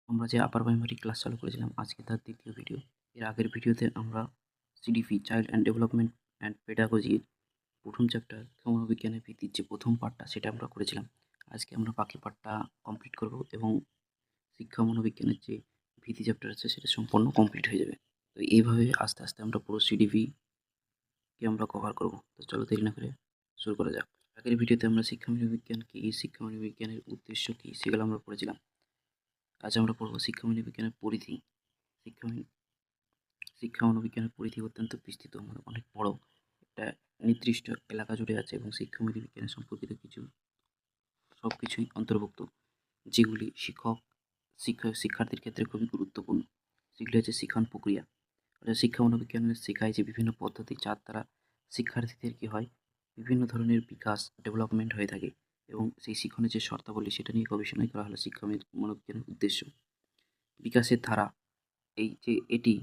আমরা যে upper primary class চালু করেছিলাম আজকে তার দ্বিতীয় ভিডিও। এর আগের ভিডিওতে আমরা CDP child and development and পেডাগজির প্রথম চ্যাপ্টার মনোবিজ্ঞানের ভিত্তির যে প্রথম পার্টটা সেটা আমরা করেছিলাম। আজকে আমরা বাকি পার্টটা কমপ্লিট করব এবং শিক্ষা মনোবিজ্ঞানের যে ভীতি চ্যাপ্টার আছে সেটা সম্পূর্ণ কমপ্লিট হয়ে যাবে। তো এইভাবে আস্তে আস্তে আমরা পুরো সিডিপিকে আমরা কভার করব। তো চলো দেরি না করে শুরু করা যাক। আগের ভিডিওতে আমরা শিক্ষা মনোবিজ্ঞান কী, শিক্ষা মনোবিজ্ঞানের উদ্দেশ্য কী সেগুলো আমরা পড়েছিলাম। আজ আমরা পড়ব শিক্ষা মনোবিজ্ঞানের পরিধি। শিক্ষা শিক্ষা মনোবিজ্ঞানের পরিধি অত্যন্ত বিস্তৃত, মানে অনেক বড়। একটা নির্দিষ্ট এলাকা জুড়ে আছে এবং শিক্ষা মনোবিজ্ঞানের সম্পর্কিত সব কিছুই অন্তর্ভুক্ত, যেগুলি শিক্ষার্থীর ক্ষেত্রে খুবই গুরুত্বপূর্ণ। সেগুলি হচ্ছে শিক্ষণ প্রক্রিয়া। অর্থাৎ শিক্ষা মনোবিজ্ঞানের শেখায় যে বিভিন্ন পদ্ধতি যার দ্বারা শিক্ষার্থীদের কী হয়, বিভিন্ন ধরনের বিকাশ ডেভেলপমেন্ট হয়ে থাকে এবং সেই শিক্ষণের যে শর্তাবলী সেটা নিয়ে গবেষণাই করা হলো শিক্ষা মনোবিজ্ঞানের উদ্দেশ্য। বিকাশের ধারা, এই যে এটি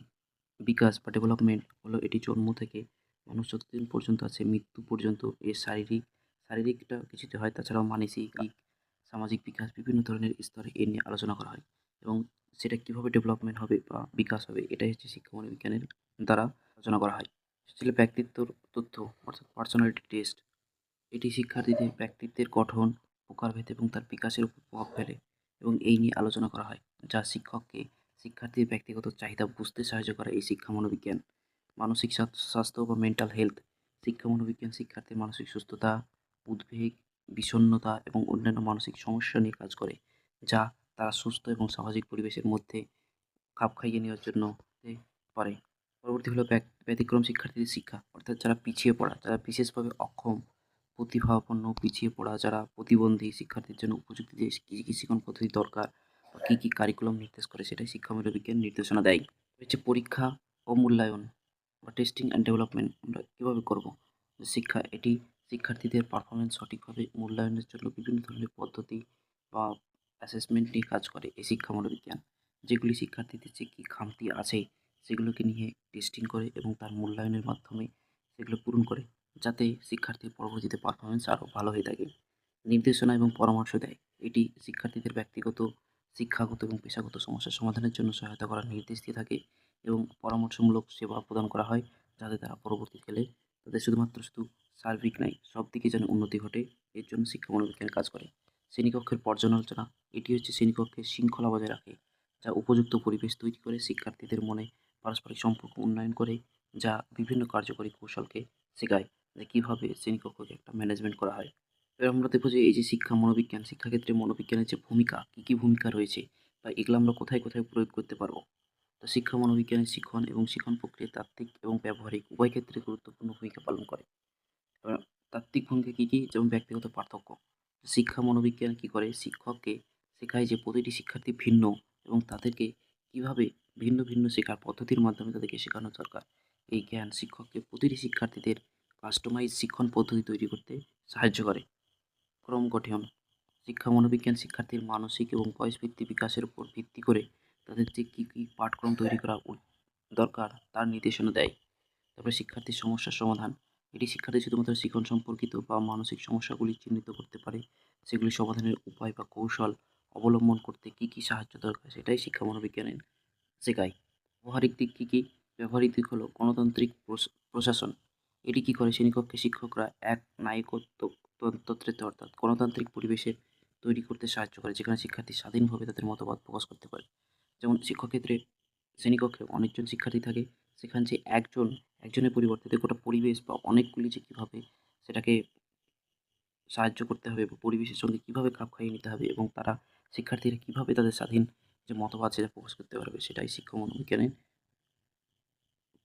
বিকাশ বা ডেভেলপমেন্ট হলো এটি জন্ম থেকে মানুষ যতদিন পর্যন্ত আছে মৃত্যু পর্যন্ত এর শারীরিকটা কিছুতে হয়, তাছাড়াও মানসিক, সামাজিক বিকাশ বিভিন্ন ধরনের স্তরে এ নিয়ে আলোচনা করা হয় এবং সেটা কীভাবে ডেভেলপমেন্ট হবে বা বিকাশ হবে এটাই হচ্ছে শিক্ষা মনোবিজ্ঞানের দ্বারা আলোচনা করা হয়। সেটা ব্যক্তিত্বর তথ্য, অর্থাৎ পার্সোনালিটি টেস্ট। এটি শিক্ষার্থীদের ব্যক্তিত্বের গঠন, প্রকারভেদ এবং তার বিকাশের উপর প্রভাব ফেলে এবং এই নিয়ে আলোচনা করা হয়, যা শিক্ষার্থীর ব্যক্তিগত চাহিদা বুঝতে সাহায্য করে এই শিক্ষা মনোবিজ্ঞান। মানসিক স্বাস্থ্য বা মেন্টাল হেলথ। শিক্ষা মনোবিজ্ঞান শিক্ষার্থীর মানসিক সুস্থতা, উদ্বেগ, বিষণ্ণতা এবং অন্যান্য মানসিক সমস্যা নিয়ে কাজ করে, যা তারা সুস্থ এবং সামাজিক পরিবেশের মধ্যে খাপ খাইয়ে নেওয়ার জন্য পারে। পরবর্তী হলো ব্যতিক্রম শিক্ষার্থীদের শিক্ষা, অর্থাৎ যারা পিছিয়ে পড়া, যারা বিশেষভাবে অক্ষম, প্রতিভাপন্ন, পিছিয়ে পড়া, যারা প্রতিবন্ধী শিক্ষার্থীর জন্য উপযুক্ত যে কী শিক্ষণ পদ্ধতি দরকার বা কী কারিকুলাম নির্দেশ করে সেটাই শিক্ষা মনোবিজ্ঞান নির্দেশনা দেয়। হচ্ছে পরীক্ষা ও মূল্যায়ন বা টেস্টিং অ্যান্ড ডেভেলপমেন্ট আমরা কীভাবে করব। এটি শিক্ষার্থীদের পারফরমেন্স সঠিকভাবে মূল্যায়নের জন্য বিভিন্ন ধরনের পদ্ধতি বা অ্যাসেসমেন্ট নিয়ে কাজ করে এই শিক্ষা মনোবিজ্ঞান, যেগুলি শিক্ষার্থীদের যে কী খামতি আছে সেগুলোকে নিয়ে টেস্টিং করে এবং তার মূল্যায়নের মাধ্যমে সেগুলো পূরণ করে, যাতে শিক্ষার্থীর পরবর্তীতে পারফরমেন্স আরও ভালো হয়ে থাকে। নির্দেশনা এবং পরামর্শ দেয়। এটি শিক্ষার্থীদের ব্যক্তিগত, শিক্ষাগত এবং পেশাগত সমস্যার সমাধানের জন্য সহায়তা করার নির্দেশ দিয়ে থাকে এবং পরামর্শমূলক সেবা প্রদান করা হয়, যাতে তারা পরবর্তীকালে তাদের শুধু সার্বিক নয়, সব দিকে যেন উন্নতি ঘটে, এর জন্য শিক্ষা মনোবিজ্ঞান কাজ করে। শ্রেণীকক্ষের পর্যালোচনা। এটি হচ্ছে শ্রেণীকক্ষের শৃঙ্খলা বজায় রাখে, যা উপযুক্ত পরিবেশ তৈরি করে শিক্ষার্থীদের মনে পারস্পরিক সম্পর্ক উন্নয়ন করে, যা বিভিন্ন কার্যকরী কৌশলকে শেখায় যে কীভাবে শ্রেণীকক্ষকে একটা ম্যানেজমেন্ট করা হয়। এবার আমরা দেখব যে এই যে শিক্ষা মনোবিজ্ঞান, শিক্ষাক্ষেত্রে মনোবিজ্ঞানের যে ভূমিকা, কী ভূমিকা রয়েছে বা এগুলো আমরা কোথায় প্রয়োগ করতে পারবো। তো শিক্ষা মনোবিজ্ঞানের শিক্ষণ এবং শিক্ষণ প্রক্রিয়া তাত্ত্বিক এবং ব্যবহারিক উভয় ক্ষেত্রে গুরুত্বপূর্ণ ভূমিকা পালন করে। এবার তাত্ত্বিক ভূমিকা কী, যেমন ব্যক্তিগত পার্থক্য। শিক্ষা মনোবিজ্ঞান কী করে, শিক্ষককে শেখায় যে প্রতিটি শিক্ষার্থী ভিন্ন এবং তাদেরকে কীভাবে ভিন্ন ভিন্ন শেখার পদ্ধতির মাধ্যমে তাদেরকে শেখানো দরকার। এই জ্ঞান শিক্ষককে প্রতিটি শিক্ষার্থীদের কাস্টমাইজ শিক্ষণ পদ্ধতি তৈরি করতে সাহায্য করে। ক্রম গঠন। শিক্ষা মনোবিজ্ঞান শিক্ষার্থীর মানসিক এবং বয়সভিত্তিক বিকাশের উপর ভিত্তি করে তাদের যে কী পাঠক্রম তৈরি করা দরকার তার নির্দেশনা দেয়। তারপরে শিক্ষার্থীর সমস্যার সমাধান। এটি শিক্ষার্থী শুধুমাত্র শিক্ষণ সম্পর্কিত বা মানসিক সমস্যাগুলি চিহ্নিত করতে পারে, সেগুলি সমাধানের উপায় বা কৌশল অবলম্বন করতে কী সাহায্য দরকার সেটাই শিক্ষা মনোবিজ্ঞানের শেখায়। ব্যবহারিক দিক কী? ব্যবহারিক দিক হলো গণতান্ত্রিক প্রশাসন। এটি কী করে, শ্রেণীকক্ষে শিক্ষকরা এক নায়কত্ব তন্ত্রে অর্থাৎ গণতান্ত্রিক পরিবেশে তৈরি করতে সাহায্য করে, যেখানে শিক্ষার্থী স্বাধীনভাবে তাদের মতবাদ প্রকাশ করতে পারে। যেমন শিক্ষকক্ষেত্রে শ্রেণীকক্ষে অনেকজন শিক্ষার্থী থাকে, সেখানে যে একজনের পরিবর্তে গোটা পরিবেশ বা অনেকগুলি যে কীভাবে সেটাকে সাহায্য করতে হবে বা পরিবেশের সঙ্গে কীভাবে খাপ খাইয়ে নিতে হবে এবং শিক্ষার্থীরা কীভাবে তাদের স্বাধীন যে মতবাদ সেটা প্রকাশ করতে পারবে, সেটাই শিক্ষা মনোবিজ্ঞানের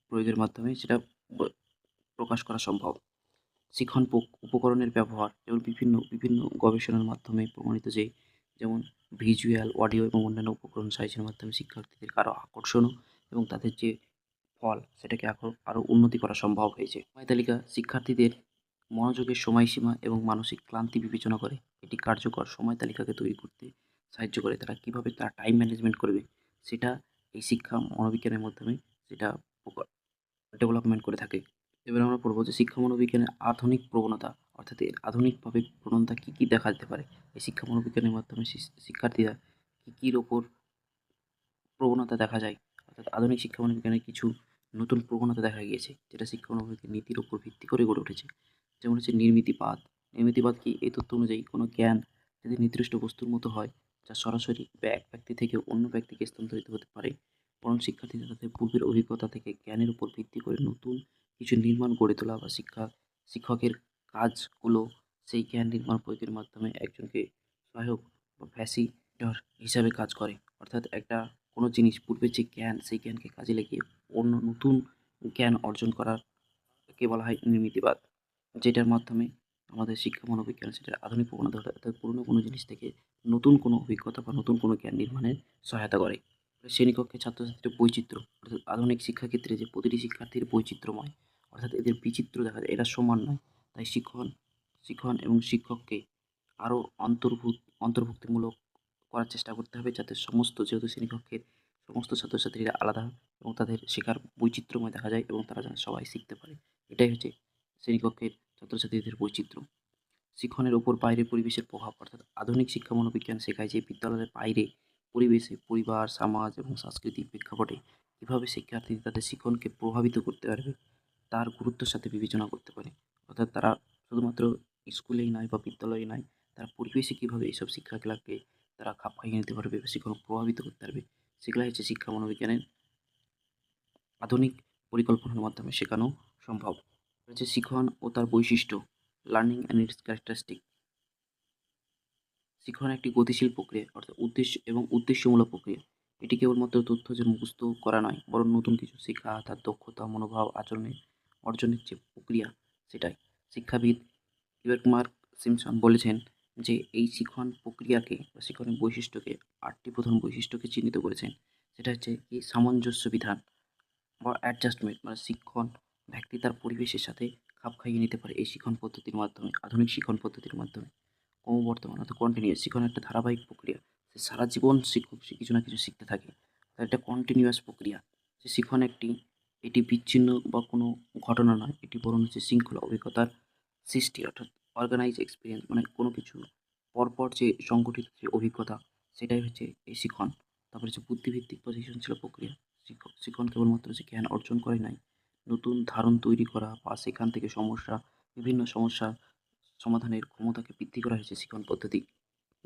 প্রয়োগের মাধ্যমে সেটা প্রকাশ করা সম্ভব। শিক্ষণ উপকরণের ব্যবহার, যেমন বিভিন্ন গবেষণার মাধ্যমে প্রমাণিত যে যেমন ভিজুয়াল, অডিও এবং অন্যান্য উপকরণ সাহায্যের মাধ্যমে শিক্ষার্থীদেরকে আরও আকর্ষণ এবং তাদের যে ফল সেটাকে আরও উন্নতি করা সম্ভব হয়েছে। সময় তালিকা শিক্ষার্থীদের মনোযোগের সময়সীমা এবং মানসিক ক্লান্তি বিবেচনা করে। এটি কার্যকর সময় তালিকাকে তৈরি করতে সাহায্য করে। কীভাবে তারা টাইম ম্যানেজমেন্ট করবে সেটা এই শিক্ষা মনোবিজ্ঞানের মাধ্যমে সেটা ডেভেলপমেন্ট করে থাকে। এবার আমরা পড়ব যে শিক্ষা মনোবিজ্ঞানের আধুনিক প্রবণতা, অর্থাৎ এর আধুনিকভাবে প্রবণতা কী দেখা যেতে পারে। এই শিক্ষা মনোবিজ্ঞানের মাধ্যমে শিক্ষার্থীরা কীর ওপর প্রবণতা দেখা যায়, অর্থাৎ আধুনিক শিক্ষা মনোবিজ্ঞানের কিছু নতুন প্রবণতা দেখা গিয়েছে, যেটা শিক্ষা মনোবিজ্ঞান নীতির উপর ভিত্তি করে গড়ে উঠেছে। যেমন হচ্ছে নির্মিতিবাদ। নির্মিতিবাদ কি? এই তথ্য অনুযায়ী কোনো জ্ঞান যদি নির্দিষ্ট বস্তুর মতো হয়, যা সরাসরি এক ব্যক্তি থেকে অন্য ব্যক্তিকে স্থানান্তরিত হতে পারে, বরং শিক্ষার্থীরা তাদের পূর্বের অভিজ্ঞতা থেকে জ্ঞানের উপর ভিত্তি করে নতুন কিছু নির্মাণ গড়ে তোলা বা শিক্ষকের কাজগুলো সেই জ্ঞান নির্মাণ প্রয়োগের মাধ্যমে একজনকে সহায়ক বা ফ্যাসিলিটেটর হিসাবে কাজ করে। অর্থাৎ একটা কোনো জিনিস পূর্বের যে জ্ঞান, সেই জ্ঞানকে কাজে লাগিয়ে অন্য নতুন জ্ঞান অর্জন করাকে বলা হয় নির্মিতিবাদ। যেটার মাধ্যমে আমাদের শিক্ষা মনোবিজ্ঞান সেটার আধুনিক প্রবণতা ঘটায়, অর্থাৎ পুরনো কোনো জিনিস থেকে নতুন কোনো অভিজ্ঞতা বা নতুন কোনো জ্ঞান নির্মাণে সহায়তা করে। শ্রেণীকক্ষে ছাত্রছাত্রীর বৈচিত্র্য, অর্থাৎ আধুনিক শিক্ষাক্ষেত্রে যে প্রতিটি শিক্ষার্থীর বৈচিত্র্যময়, অর্থাৎ এদের বিচিত্র দেখা যায়, এরা সমান নয়। তাই শিক্ষণ এবং শিক্ষককে আরও অন্তর্ভুক্তিমূলক করার চেষ্টা করতে হবে, যাতে যেহেতু শ্রেণীকক্ষের সমস্ত ছাত্রছাত্রীরা আলাদা এবং তাদের শেখার বৈচিত্র্যময় দেখা যায় এবং তারা যেন সবাই শিখতে পারে। এটাই হচ্ছে শ্রেণীকক্ষের ছাত্রছাত্রীদের বৈচিত্র্য। শিক্ষণের ওপর বাইরের পরিবেশের প্রভাব, অর্থাৎ আধুনিক শিক্ষা মনোবিজ্ঞান শেখায় যে বিদ্যালয়ের বাইরে পরিবেশে পরিবার, সমাজ এবং সাংস্কৃতিক প্রেক্ষাপটে কীভাবে শিক্ষার্থী তাদের শিক্ষণকে প্রভাবিত করতে পারবে, তার গুরুত্বের সাথে বিবেচনা করতে পারে। অর্থাৎ তারা শুধুমাত্র স্কুলেই নয় বা বিদ্যালয়ে নয়, তারা পরিবেশে কীভাবে এইসব শিক্ষাগুলোকে তারা খাপ খাইয়ে নিতে পারবে বা শিক্ষণ প্রভাবিত করতে পারবে, সেগুলাই হচ্ছে শিক্ষা মনোবিজ্ঞানের আধুনিক পরিকল্পনার মাধ্যমে শেখানো সম্ভব। হচ্ছে শিখন ও তার বৈশিষ্ট্য, লার্নিং অ্যান্ড ইটস ক্যারেক্টারিস্টিক। শিখন একটি গতিশীল প্রক্রিয়া, অর্থাৎ উদ্দেশ্যমূলক প্রক্রিয়া। এটি কেবলমাত্র তথ্য যে মুখস্থ করা নয়, বরং নতুন কিছু শেখা, তার দক্ষতা, মনোভাব, অর্জনের যে প্রক্রিয়া, সেটাই। শিক্ষাবিদ মার্ক সিম্পসন বলেছেন যে এই শিখন প্রক্রিয়াকে বা শিখনের বৈশিষ্ট্যকে ৮টি প্রধান বৈশিষ্ট্যকে চিহ্নিত করেছেন। সেটা হচ্ছে কি? সামঞ্জস্য বিধান বা অ্যাডজাস্টমেন্ট, মানে শিক্ষণ ব্যক্তি তার পরিবেশের সাথে খাপ খাইয়ে নিতে পারে এই শিক্ষণ পদ্ধতির মাধ্যমে, আধুনিক শিক্ষণ পদ্ধতির মাধ্যমে। ক্রমবর্ধমান, অর্থাৎ কন্টিনিউয়াস শিখন একটা ধারাবাহিক প্রক্রিয়া। সে সারা জীবন শিক্ষক সে কিছু না কিছু শিখতে থাকে। তার একটা কন্টিনিউয়াস প্রক্রিয়া। যে শিখন এটি বিচ্ছিন্ন বা কোনো ঘটনা নয়, এটি বরং হচ্ছে শৃঙ্খলা অভিজ্ঞতার সৃষ্টি, অর্থাৎ অর্গানাইজ এক্সপিরিয়েন্স, মানে কোনো কিছু পরপর যে সংগঠিত যে অভিজ্ঞতা, সেটাই হচ্ছে এই শিখন। তারপরে হচ্ছে বুদ্ধিভিত্তিক বা সৃজনশীল প্রক্রিয়া। শিখন কেবলমাত্র যে জ্ঞান অর্জন করে নাই, নতুন ধারণ তৈরি করা বা সেখান থেকে বিভিন্ন সমস্যা সমাধানের ক্ষমতাকে বৃদ্ধি করা হয়েছে শিখন পদ্ধতি।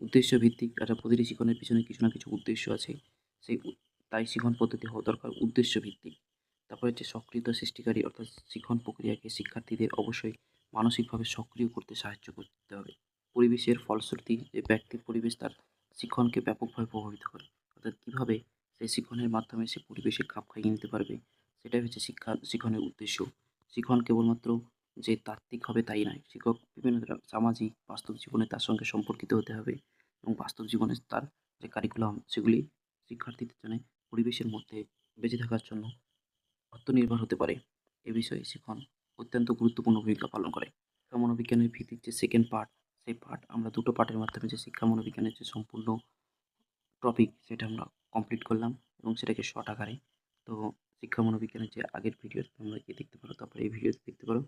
উদ্দেশ্য ভিত্তিক, একটা প্রতিটি শিখনের পিছনে কিছু না কিছু উদ্দেশ্য আছে। তাই শিখন পদ্ধতি হওয়া দরকার উদ্দেশ্য ভিত্তিক। তারপরে হচ্ছে সক্রিয়তা সৃষ্টিকারী, অর্থাৎ শিখন প্রক্রিয়াকে শিক্ষার্থীদের অবশ্যই মানসিকভাবে সক্রিয় করতে সাহায্য করতে হবে। পরিবেশের ফলশ্রুতি, যে ব্যক্তির পরিবেশ তার শিক্ষণকে ব্যাপকভাবে প্রভাবিত করে, অর্থাৎ কীভাবে সেই শিক্ষণের মাধ্যমে সে পরিবেশে খাপ খাইয়ে নিতে পারবে, সেটাই হচ্ছে শিক্ষণের উদ্দেশ্য। শিখন কেবলমাত্র যে তাত্ত্বিক হবে তাই নয়, শিক্ষক বিভিন্ন সামাজিক বাস্তব জীবনে তার সঙ্গে সম্পর্কিত হতে হবে এবং বাস্তব জীবনে তার যে কারিকুলাম, সেগুলি শিক্ষার্থীদের জন্য পরিবেশের মধ্যে বেঁচে থাকার জন্য আত্মনির্ভর হতে পারে। এ বিষয়ে শিখন অত্যন্ত গুরুত্বপূর্ণ ভূমিকা পালন করে। শিক্ষা মনোবিজ্ঞানের ভিত্তিক যে সেকেন্ড পার্ট, সেই পার্ট আমরা দুটো পার্টের মাধ্যমে যে শিক্ষা মনোবিজ্ঞানের যে সম্পূর্ণ টপিক, সেটা আমরা কমপ্লিট করলাম এবং সেটাকে শর্ট আকারে। তো শিক্ষা মনোবিজ্ঞানের যে আগের ভিডিও তোমরা গিয়ে দেখতে পারো, তারপরে এই ভিডিওতে দেখতে পারো।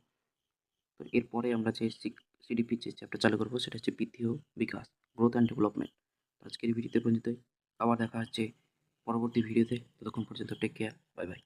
তো এরপরে আমরা যে সিডিপির যে চ্যাপ্টার চালু করবো, সেটা হচ্ছে বৃদ্ধি ও বিকাশ, গ্রোথ অ্যান্ড ডেভেলপমেন্ট। আজকের এই ভিডিওতে পর্যন্ত, আবার দেখা হচ্ছে পরবর্তী ভিডিওতে। ততক্ষণ পর্যন্ত টেক কেয়ার, বাই বাই।